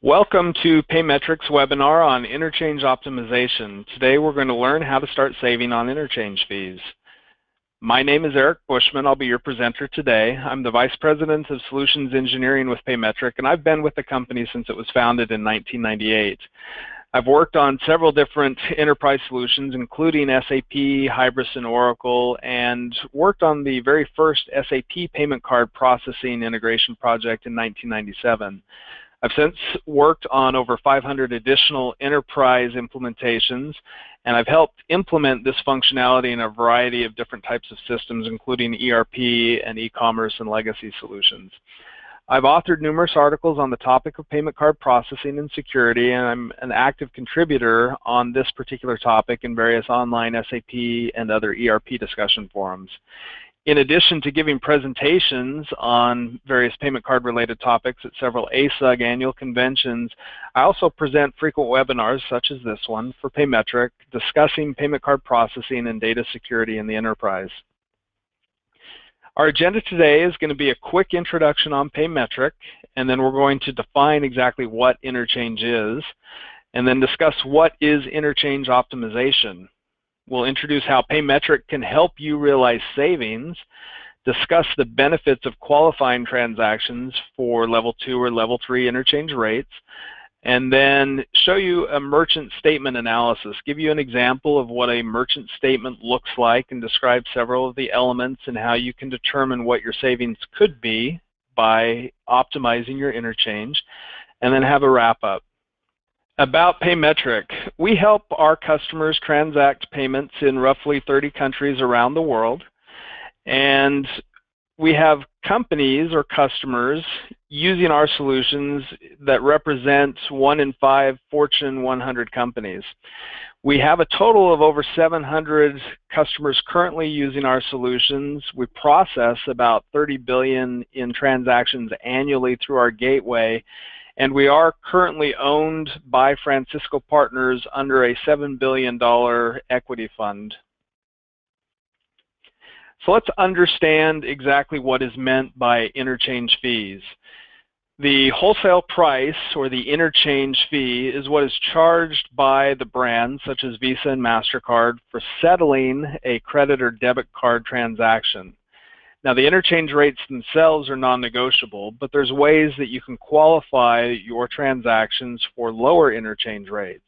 Welcome to Paymetric's webinar on interchange optimization. Today we're going to learn how to start saving on interchange fees. My name is Eric Bushman. I'll be your presenter today. I'm the Vice President of Solutions Engineering with Paymetric, and I've been with the company since it was founded in 1998. I've worked on several different enterprise solutions, including SAP, Hybris, and Oracle, and worked on the very first SAP payment card processing integration project in 1997. I've since worked on over 500 additional enterprise implementations, and I've helped implement this functionality in a variety of different types of systems, including ERP and e-commerce and legacy solutions. I've authored numerous articles on the topic of payment card processing and security, and I'm an active contributor on this particular topic in various online SAP and other ERP discussion forums. In addition to giving presentations on various payment card related topics at several ASUG annual conventions, I also present frequent webinars such as this one for Paymetric discussing payment card processing and data security in the enterprise. Our agenda today is going to be a quick introduction on Paymetric, and then we're going to define exactly what interchange is, and then discuss what is interchange optimization. We'll introduce how Paymetric can help you realize savings, discuss the benefits of qualifying transactions for level 2 or level 3 interchange rates, and then show you a merchant statement analysis, give you an example of what a merchant statement looks like and describe several of the elements and how you can determine what your savings could be by optimizing your interchange, and then have a wrap-up. About Paymetric, we help our customers transact payments in roughly 30 countries around the world, and we have companies or customers using our solutions that represent 1 in 5 Fortune 100 companies. We have a total of over 700 customers currently using our solutions. We process about 30 billion in transactions annually through our gateway, and we are currently owned by Francisco Partners under a $7 billion equity fund. So let's understand exactly what is meant by interchange fees. The wholesale price, or the interchange fee, is what is charged by the brands such as Visa and MasterCard for settling a credit or debit card transaction. Now, the interchange rates themselves are non-negotiable, but there's ways that you can qualify your transactions for lower interchange rates.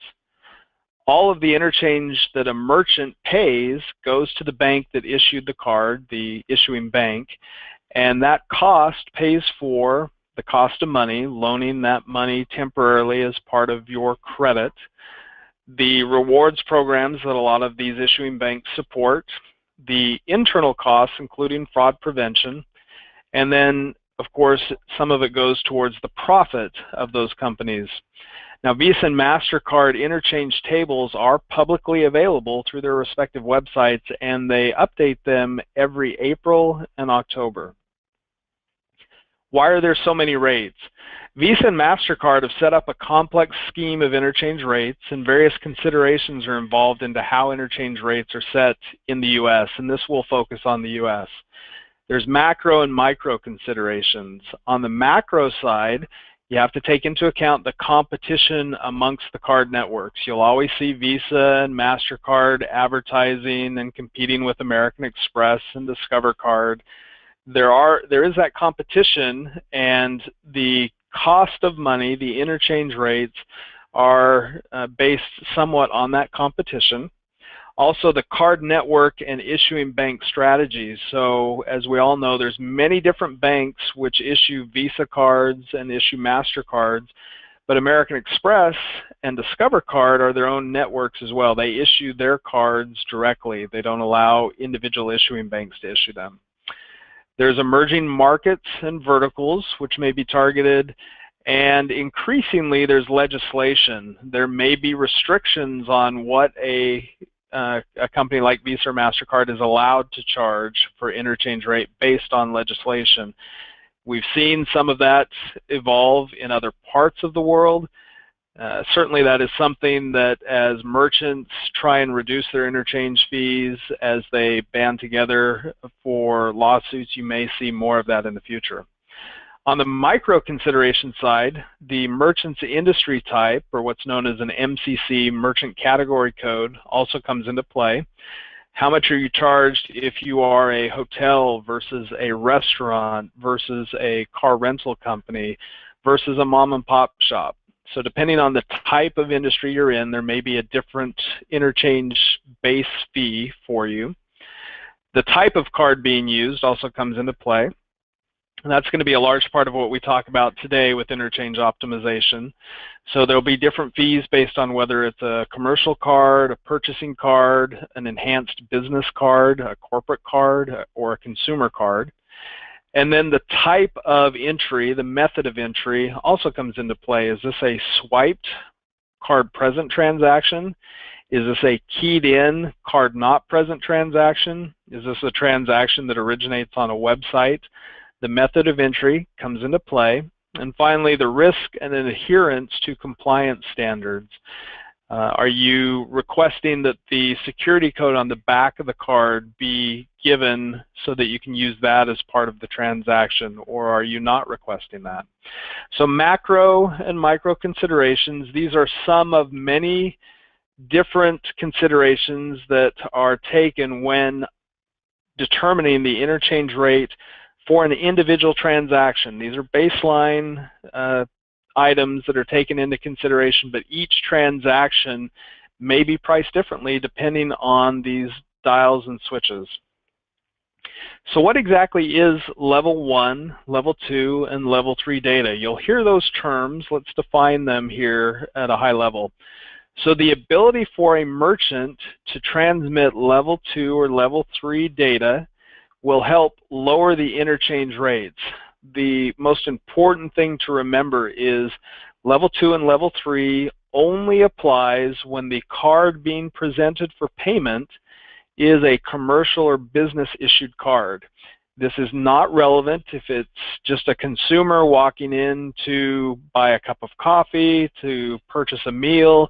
All of the interchange that a merchant pays goes to the bank that issued the card, the issuing bank, and that cost pays for the cost of money, loaning that money temporarily as part of your credit, the rewards programs that a lot of these issuing banks support, the internal costs, including fraud prevention, and then, of course, some of it goes towards the profit of those companies. Now, Visa and MasterCard interchange tables are publicly available through their respective websites, and they update them every April and October. Why are there so many rates? Visa and MasterCard have set up a complex scheme of interchange rates, and various considerations are involved into how interchange rates are set in the U.S., and this will focus on the U.S. There's macro and micro considerations. On the macro side, you have to take into account the competition amongst the card networks. You'll always see Visa and MasterCard advertising and competing with American Express and Discover Card. There is that competition, and the cost of money, the interchange rates, are based somewhat on that competition. Also, the card network and issuing bank strategies. So as we all know, there's many different banks which issue Visa cards and issue MasterCards, but American Express and Discover Card are their own networks as well. They issue their cards directly. They don't allow individual issuing banks to issue them. There's emerging markets and verticals which may be targeted, and increasingly there's legislation. There may be restrictions on what a company like Visa or MasterCard is allowed to charge for interchange rate based on legislation. We've seen some of that evolve in other parts of the world. Certainly that is something that as merchants try and reduce their interchange fees, as they band together for lawsuits, you may see more of that in the future. On the micro consideration side, the merchant's industry type, or what's known as an MCC, merchant category code, also comes into play. How much are you charged if you are a hotel versus a restaurant versus a car rental company versus a mom and pop shop? So depending on the type of industry you're in, there may be a different interchange base fee for you. The type of card being used also comes into play. And that's going to be a large part of what we talk about today with interchange optimization. So there'll be different fees based on whether it's a commercial card, a purchasing card, an enhanced business card, a corporate card, or a consumer card. And then the type of entry, the method of entry, also comes into play. Is this a swiped card present transaction? Is this a keyed in card not present transaction? Is this a transaction that originates on a website? The method of entry comes into play. And finally, the risk and adherence to compliance standards. Are you requesting that the security code on the back of the card be given so that you can use that as part of the transaction, or are you not requesting that? So macro and micro considerations, these are some of many different considerations that are taken when determining the interchange rate for an individual transaction. These are baseline items that are taken into consideration, but each transaction may be priced differently depending on these dials and switches. So what exactly is level 1, level 2, and level 3 data? You'll hear those terms. Let's define them here at a high level. So the ability for a merchant to transmit level 2 or level 3 data will help lower the interchange rates. The most important thing to remember is level 2 and level 3 only applies when the card being presented for payment is a commercial or business issued card. This is not relevant if it's just a consumer walking in to buy a cup of coffee, to purchase a meal.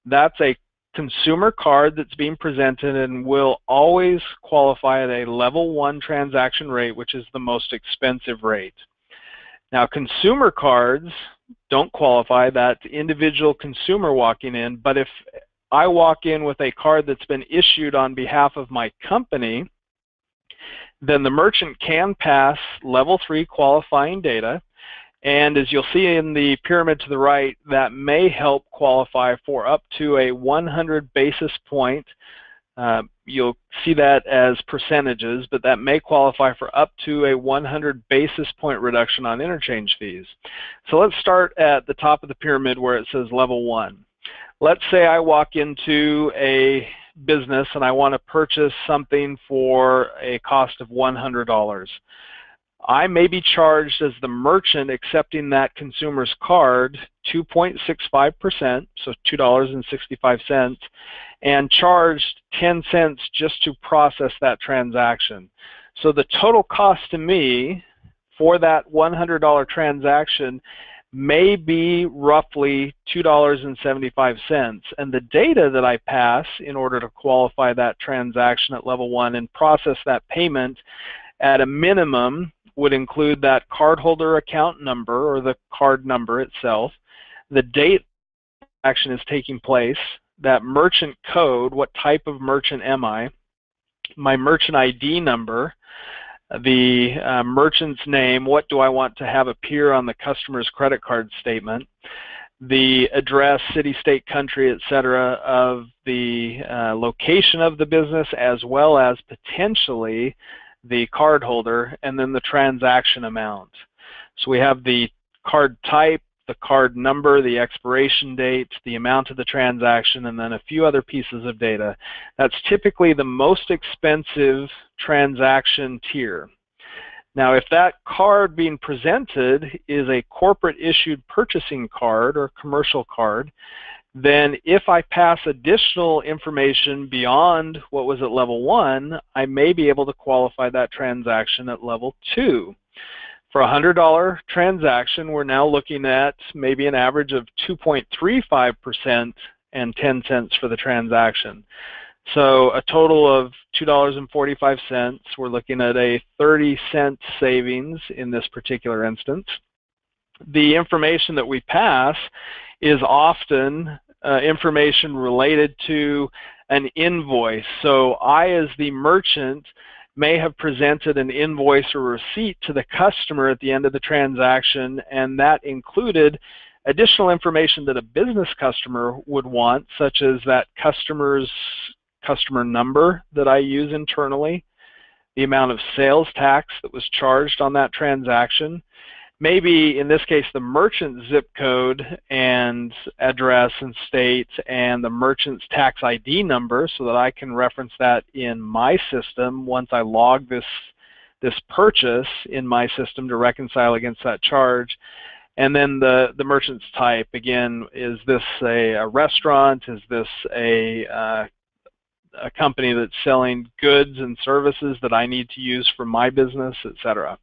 That's a consumer card that's being presented and will always qualify at a level 1 transaction rate, which is the most expensive rate. Now, consumer cards don't qualify, that individual consumer walking in, but if I walk in with a card that's been issued on behalf of my company, then the merchant can pass level 3 qualifying data. And as you'll see in the pyramid to the right, that may help qualify for up to a 100 basis point. You'll see that as percentages, but that may qualify for up to a 100 basis point reduction on interchange fees. So let's start at the top of the pyramid where it says level 1. Let's say I walk into a business and I want to purchase something for a cost of $100. I may be charged as the merchant accepting that consumer's card 2.65%, so $2.65, and charged 10 cents just to process that transaction. So the total cost to me for that $100 transaction may be roughly $2.75, and the data that I pass in order to qualify that transaction at level 1 and process that payment at a minimum would include that cardholder account number or the card number itself, the date the transaction is taking place, that merchant code, what type of merchant am I, my merchant ID number, the merchant's name, what do I want to have appear on the customer's credit card statement, the address, city, state, country, etc. of the location of the business, as well as potentially the cardholder, and then the transaction amount. So we have the card type, the card number, the expiration date, the amount of the transaction, and then a few other pieces of data. That's typically the most expensive transaction tier. Now, if that card being presented is a corporate issued purchasing card or commercial card, then if I pass additional information beyond what was at level 1, I may be able to qualify that transaction at level 2. For a $100 transaction, we're now looking at maybe an average of 2.35% and 10 cents for the transaction. So a total of $2.45. We're looking at a 30-cent savings in this particular instance. The information that we pass is often information related to an invoice. So I, as the merchant, may have presented an invoice or receipt to the customer at the end of the transaction, and that included additional information that a business customer would want, such as that customer number that I use internally, the amount of sales tax that was charged on that transaction, maybe in this case the merchant zip code and address and state, and the merchant's tax ID number, so that I can reference that in my system once I log this purchase in my system to reconcile against that charge. And then the merchant's type, again, is this a restaurant? Is this a company that's selling goods and services that I need to use for my business, etc.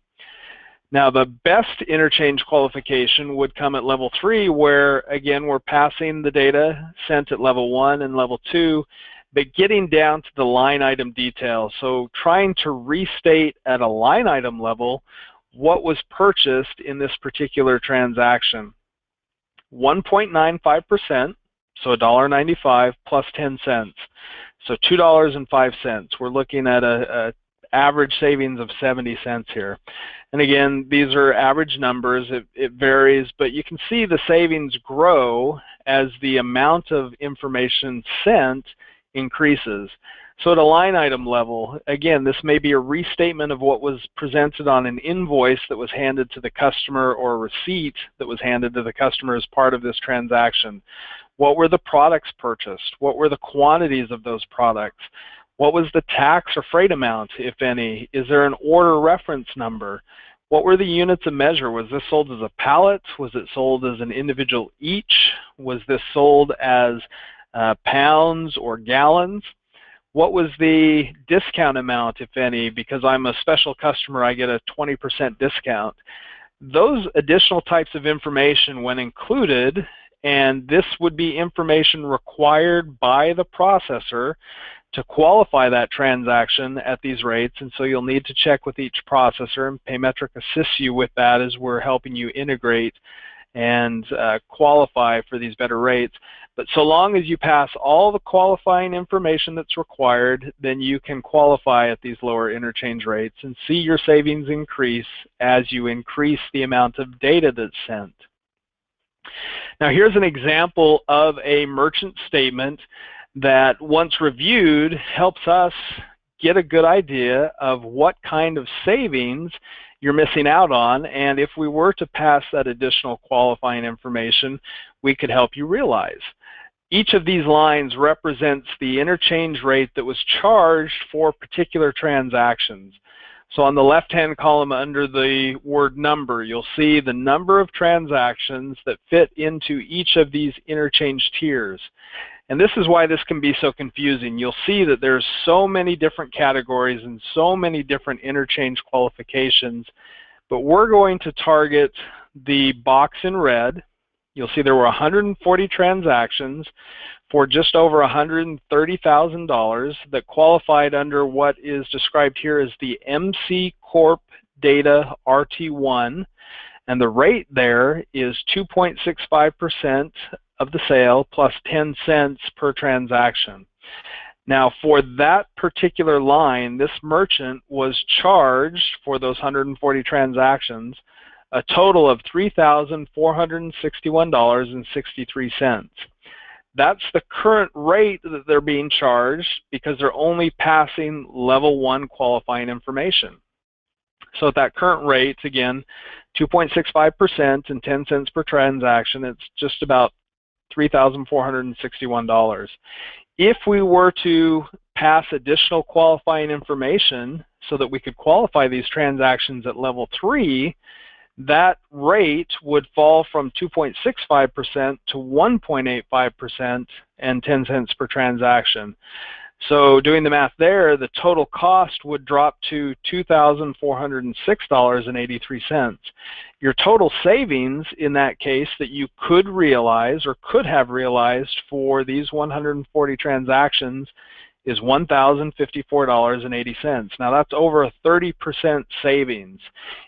Now, the best interchange qualification would come at level 3, where, again, we're passing the data sent at level 1 and level 2, but getting down to the line item detail. So trying to restate at a line item level what was purchased in this particular transaction. 1.95%, so $1.95 plus 10 cents. So $2.05. We're looking at a average savings of 70 cents here. And again, these are average numbers. It varies, but you can see the savings grow as the amount of information sent increases. So at a line item level, again, this may be a restatement of what was presented on an invoice that was handed to the customer, or a receipt that was handed to the customer as part of this transaction. What were the products purchased? What were the quantities of those products? What was the tax or freight amount, if any? Is there an order reference number? What were the units of measure? Was this sold as a pallet? Was it sold as an individual each? Was this sold as pounds or gallons? What was the discount amount, if any? Because I'm a special customer, I get a 20% discount. Those additional types of information, when included, and this would be information required by the processor to qualify that transaction at these rates, and so you'll need to check with each processor, and Paymetric assists you with that as we're helping you integrate and qualify for these better rates. But so long as you pass all the qualifying information that's required, then you can qualify at these lower interchange rates and see your savings increase as you increase the amount of data that's sent. Now here's an example of a merchant statement that, once reviewed, helps us get a good idea of what kind of savings you're missing out on, and if we were to pass that additional qualifying information, we could help you realize. Each of these lines represents the interchange rate that was charged for particular transactions. So on the left-hand column under the word number, you'll see the number of transactions that fit into each of these interchange tiers. And this is why this can be so confusing. You'll see that there's so many different categories and so many different interchange qualifications, but we're going to target the box in red. You'll see there were 140 transactions for just over $130,000 that qualified under what is described here as the MC Corp Data RT1, and the rate there is 2.65% of the sale plus 10 cents per transaction. Now for that particular line, this merchant was charged for those 140 transactions a total of $3,461.63. That's the current rate that they're being charged because they're only passing level 1 qualifying information. So at that current rate, again, 2.65% and 10 cents per transaction, it's just about $3,461. If we were to pass additional qualifying information so that we could qualify these transactions at level 3, that rate would fall from 2.65% to 1.85% and 10 cents per transaction. So doing the math there, the total cost would drop to $2,406.83. Your total savings in that case that you could realize or could have realized for these 140 transactions is $1,054.80. Now that's over a 30% savings.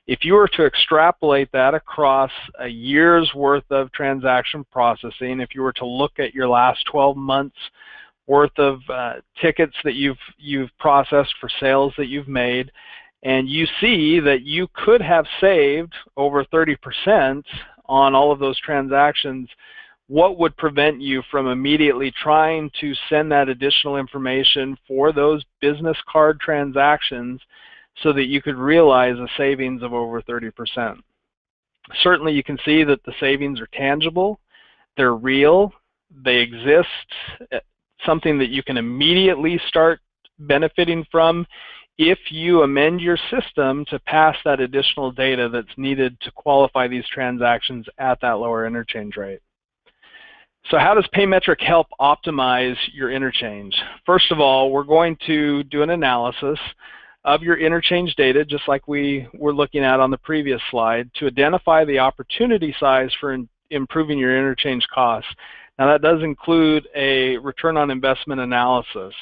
If you were to extrapolate that across a year's worth of transaction processing, if you were to look at your last 12 months worth of tickets that you've processed for sales that you've made, and you see that you could have saved over 30% on all of those transactions, what would prevent you from immediately trying to send that additional information for those business card transactions so that you could realize a savings of over 30%? Certainly you can see that the savings are tangible, they're real, they exist, something that you can immediately start benefiting from if you amend your system to pass that additional data that's needed to qualify these transactions at that lower interchange rate. So how does Paymetric help optimize your interchange? First of all, we're going to do an analysis of your interchange data, just like we were looking at on the previous slide, to identify the opportunity size for improving your interchange costs. Now that does include a return on investment analysis.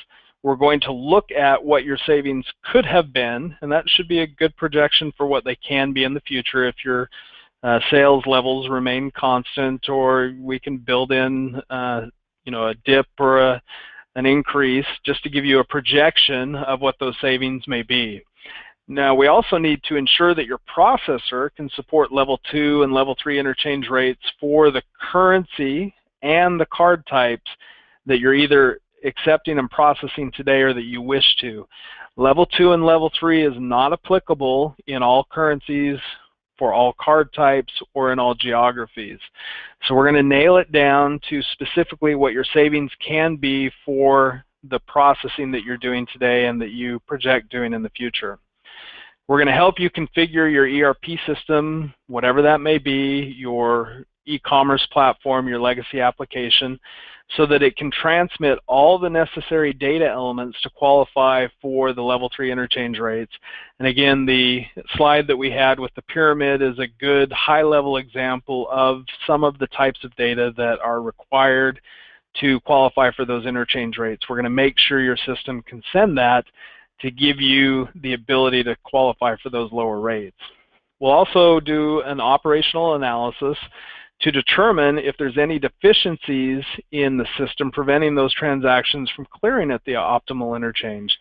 We're going to look at what your savings could have been, and that should be a good projection for what they can be in the future if your sales levels remain constant, or we can build in a dip or an increase just to give you a projection of what those savings may be. Now we also need to ensure that your processor can support level 2 and level 3 interchange rates for the currency and the card types that you're either accepting and processing today or that you wish to. Level 2 and level 3 is not applicable in all currencies, for all card types, or in all geographies. So we're going to nail it down to specifically what your savings can be for the processing that you're doing today and that you project doing in the future. We're going to help you configure your ERP system, whatever that may be, your e-commerce platform, your legacy application, so that it can transmit all the necessary data elements to qualify for the level 3 interchange rates. And again, the slide that we had with the pyramid is a good high-level example of some of the types of data that are required to qualify for those interchange rates. We're going to make sure your system can send that to give you the ability to qualify for those lower rates. We'll also do an operational analysis to determine if there's any deficiencies in the system preventing those transactions from clearing at the optimal interchange.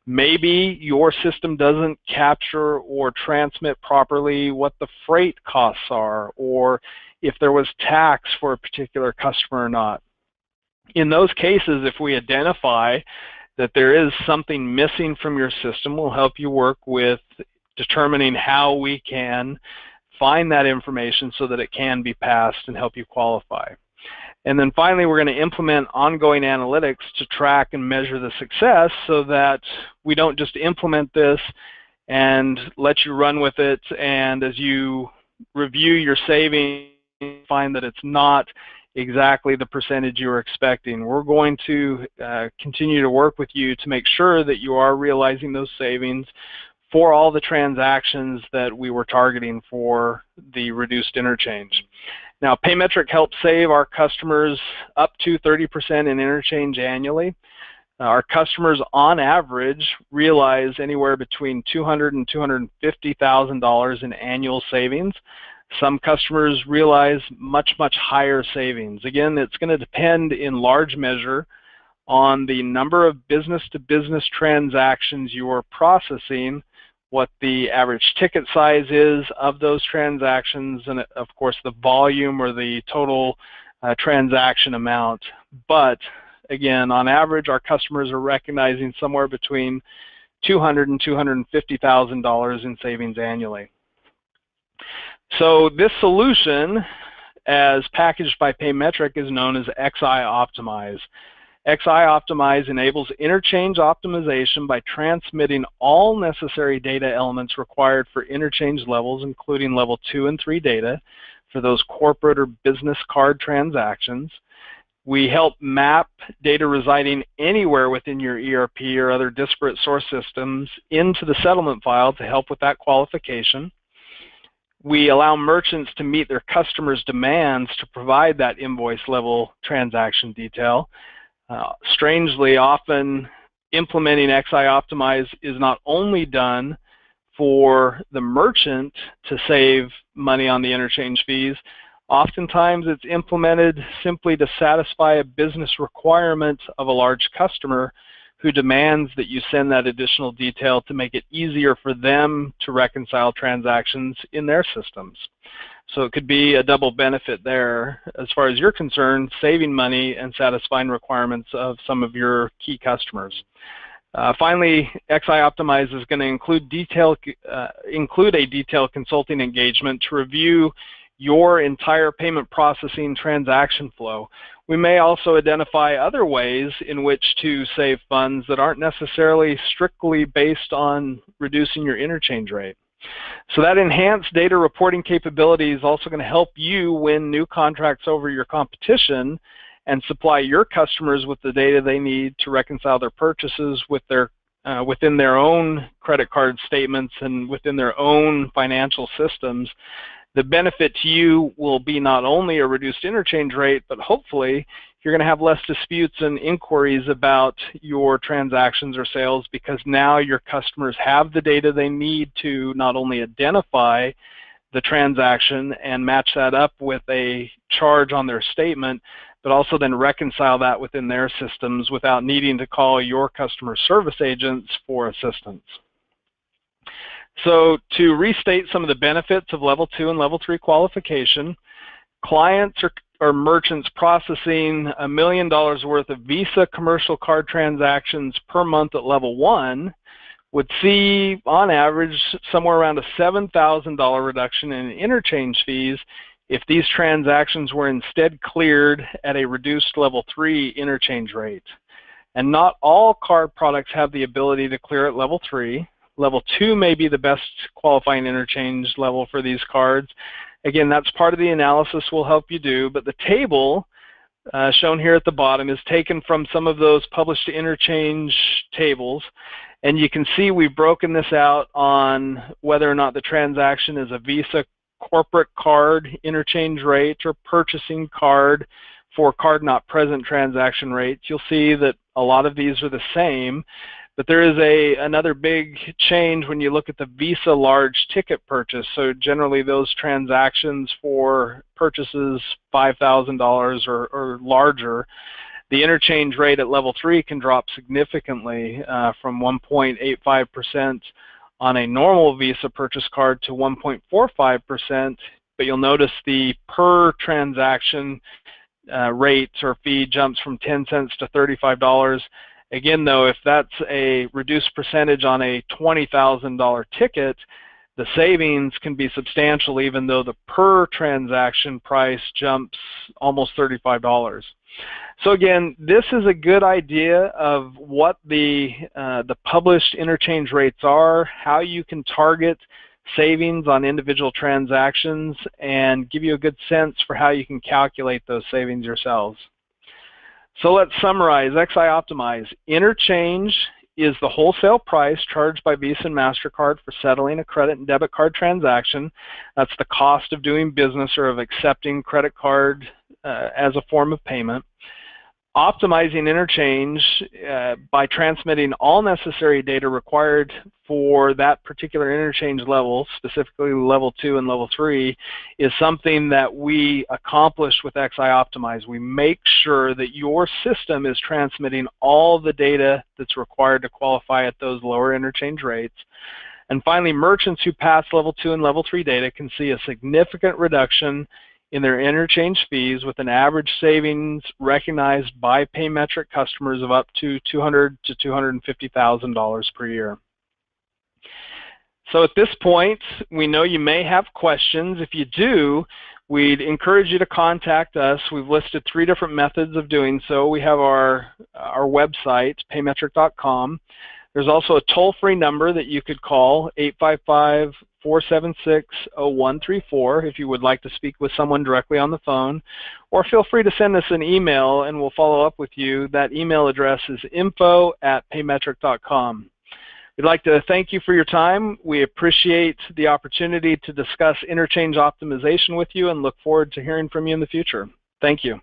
Maybe your system doesn't capture or transmit properly what the freight costs are, or if there was tax for a particular customer or not. In those cases, if we identify that there is something missing from your system, we'll help you work with determining how we can find that information so that it can be passed and help you qualify. And then finally, we're going to implement ongoing analytics to track and measure the success so that we don't just implement this and let you run with it, and as you review your savings, find that it's not exactly the percentage you were expecting. We're going to continue to work with you to make sure that you are realizing those savings for all the transactions that we were targeting for the reduced interchange. Now, Paymetric helps save our customers up to 30% in interchange annually. Our customers, on average, realize anywhere between $200,000 and $250,000 in annual savings. Some customers realize much, much higher savings. Again, it's going to depend in large measure on the number of business-to-business transactions you are processing, what the average ticket size is of those transactions, and of course the volume or the total transaction amount. But again, on average, our customers are recognizing somewhere between $200,000 and $250,000 in savings annually. So this solution, as packaged by Paymetric, is known as XI Optimize. XI Optimize enables interchange optimization by transmitting all necessary data elements required for interchange levels, including level 2 and 3 data for those corporate or business card transactions. We help map data residing anywhere within your ERP or other disparate source systems into the settlement file to help with that qualification. We allow merchants to meet their customers' demands to provide that invoice level transaction detail. Strangely, often implementing XI Optimize is not only done for the merchant to save money on the interchange fees, oftentimes it's implemented simply to satisfy a business requirement of a large customer who demands that you send that additional detail to make it easier for them to reconcile transactions in their systems. So it could be a double benefit there as far as you're concerned, saving money and satisfying requirements of some of your key customers. Finally, XI Optimize is going to include a detailed consulting engagement to review your entire payment processing transaction flow. We may also identify other ways in which to save funds that aren't necessarily strictly based on reducing your interchange rate. So that enhanced data reporting capability is also going to help you win new contracts over your competition and supply your customers with the data they need to reconcile their purchases with within their own credit card statements and within their own financial systems. The benefit to you will be not only a reduced interchange rate, but hopefully you're going to have less disputes and inquiries about your transactions or sales, because now your customers have the data they need to not only identify the transaction and match that up with a charge on their statement, but also then reconcile that within their systems without needing to call your customer service agents for assistance. So to restate some of the benefits of Level 2 and Level 3 qualification, clients or merchants processing $1 million worth of Visa commercial card transactions per month at Level 1 would see, on average, somewhere around a $7,000 reduction in interchange fees if these transactions were instead cleared at a reduced Level 3 interchange rate. And not all card products have the ability to clear at Level 3. Level 2 may be the best qualifying interchange level for these cards. Again, that's part of the analysis we'll help you do, but the table shown here at the bottom is taken from some of those published interchange tables, and you can see we've broken this out on whether or not the transaction is a Visa corporate card interchange rate or purchasing card for card not present transaction rates. You'll see that a lot of these are the same. But there is another big change when you look at the Visa large ticket purchase. So generally those transactions for purchases $5,000 or larger, the interchange rate at Level 3 can drop significantly from 1.85% on a normal Visa purchase card to 1.45%. But you'll notice the per transaction rate or fee jumps from 10 cents to $35. Again, though, if that's a reduced percentage on a $20,000 ticket, the savings can be substantial even though the per transaction price jumps almost $35. So again, this is a good idea of what the published interchange rates are, how you can target savings on individual transactions, and give you a good sense for how you can calculate those savings yourselves. So let's summarize XI Optimize. Interchange is the wholesale price charged by Visa and MasterCard for settling a credit and debit card transaction. That's the cost of doing business or of accepting credit card as a form of payment. Optimizing interchange by transmitting all necessary data required for that particular interchange level, specifically Level 2 and Level 3, is something that we accomplish with XI Optimize. We make sure that your system is transmitting all the data that's required to qualify at those lower interchange rates. And finally, merchants who pass Level 2 and Level 3 data can see a significant reduction in their interchange fees, with an average savings recognized by Paymetric customers of up to $200,000 to $250,000 per year. So at this point, we know you may have questions. If you do, we'd encourage you to contact us. We've listed 3 different methods of doing so. We have our website, paymetric.com. There's also a toll-free number that you could call, 855-476-0134, if you would like to speak with someone directly on the phone. Or feel free to send us an email and we'll follow up with you. That email address is info@paymetric.com. We'd like to thank you for your time. We appreciate the opportunity to discuss interchange optimization with you and look forward to hearing from you in the future. Thank you.